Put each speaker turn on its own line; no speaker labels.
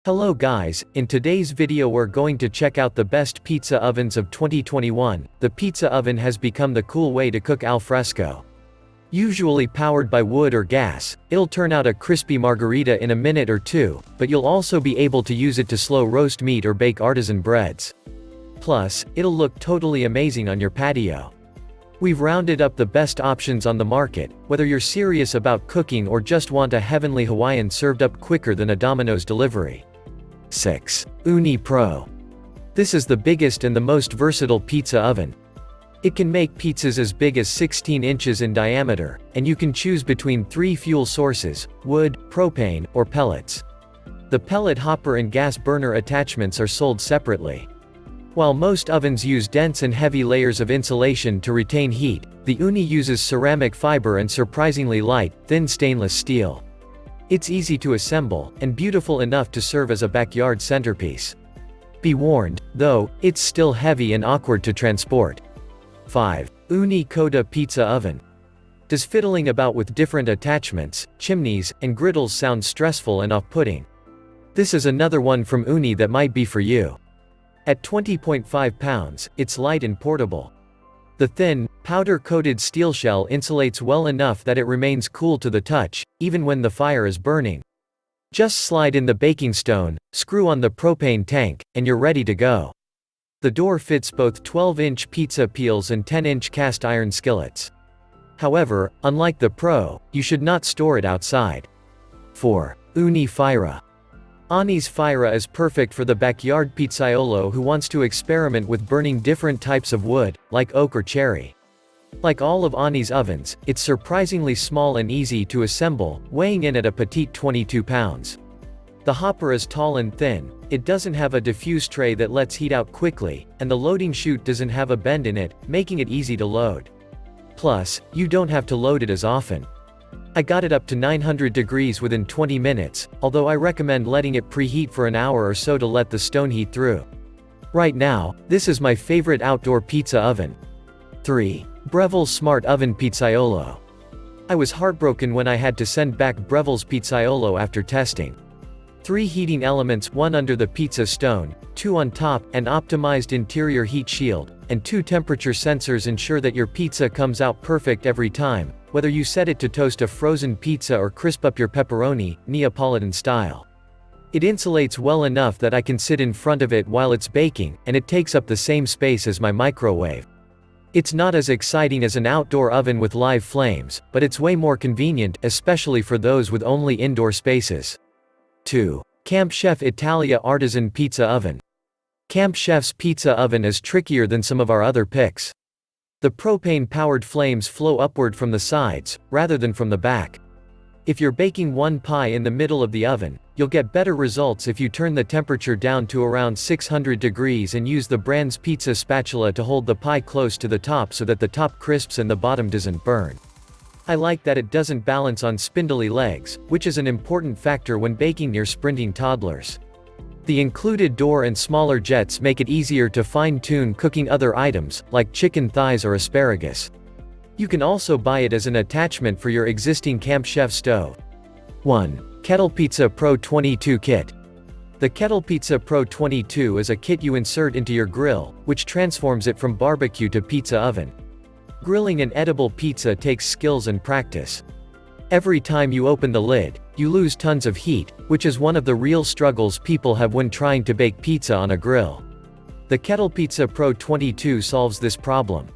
Hello guys, in today's video we're going to check out the best pizza ovens of 2021. The pizza oven has become the cool way to cook al fresco. Usually powered by wood or gas, it'll turn out a crispy margherita in a minute or two, but you'll also be able to use it to slow roast meat or bake artisan breads. Plus, it'll look totally amazing on your patio. We've rounded up the best options on the market, whether you're serious about cooking or just want a heavenly Hawaiian served up quicker than a Domino's delivery. 6. Ooni Pro. This is the biggest and the most versatile pizza oven. It can make pizzas as big as 16 inches in diameter, and you can choose between 3 fuel sources: wood, propane, or pellets. The pellet hopper and gas burner attachments are sold separately. While most ovens use dense and heavy layers of insulation to retain heat, the Ooni uses ceramic fiber and surprisingly light, thin stainless steel. It's easy to assemble, and beautiful enough to serve as a backyard centerpiece. Be warned, though, it's still heavy and awkward to transport. 5. Ooni Koda Pizza Oven. Does fiddling about with different attachments, chimneys, and griddles sound stressful and off-putting? This is another one from Ooni that might be for you. At 20.5 pounds, it's light and portable. The thin, powder-coated steel shell insulates well enough that it remains cool to the touch, even when the fire is burning. Just slide in the baking stone, screw on the propane tank, and you're ready to go. The door fits both 12-inch pizza peels and 10-inch cast iron skillets. However, unlike the Pro, you should not store it outside. 4. Ooni Fyra. Ooni Fyra is perfect for the backyard pizzaiolo who wants to experiment with burning different types of wood, like oak or cherry. Like all of Ooni's ovens, it's surprisingly small and easy to assemble, weighing in at a petite 22 pounds. The hopper is tall and thin, it doesn't have a diffuse tray that lets heat out quickly, and the loading chute doesn't have a bend in it, making it easy to load. Plus, you don't have to load it as often. I got it up to 900 degrees within 20 minutes, although I recommend letting it preheat for an hour or so to let the stone heat through. Right now, this is my favorite outdoor pizza oven. 3. Breville Smart Oven Pizzaiolo. I was heartbroken when I had to send back Breville's Pizzaiolo after testing. 3 heating elements, 1 under the pizza stone, 2 on top, an optimized interior heat shield, and 2 temperature sensors ensure that your pizza comes out perfect every time, whether you set it to toast a frozen pizza or crisp up your pepperoni, Neapolitan style. It insulates well enough that I can sit in front of it while it's baking, and it takes up the same space as my microwave. It's not as exciting as an outdoor oven with live flames, but it's way more convenient, especially for those with only indoor spaces. 2. Camp Chef Italia Artisan Pizza Oven. Camp Chef's pizza oven is trickier than some of our other picks. The propane-powered flames flow upward from the sides, rather than from the back. If you're baking one pie in the middle of the oven, you'll get better results if you turn the temperature down to around 600 degrees and use the brand's pizza spatula to hold the pie close to the top so that the top crisps and the bottom doesn't burn. I like that it doesn't balance on spindly legs, which is an important factor when baking near sprinting toddlers. The included door and smaller jets make it easier to fine-tune cooking other items, like chicken thighs or asparagus. You can also buy it as an attachment for your existing Camp Chef stove. 1. Kettlepizza Pro 22 Kit. The Kettlepizza Pro 22 is a kit you insert into your grill, which transforms it from barbecue to pizza oven. Grilling an edible pizza takes skills and practice. Every time you open the lid, you lose tons of heat, which is one of the real struggles people have when trying to bake pizza on a grill. The Kettlepizza Pro 22 solves this problem.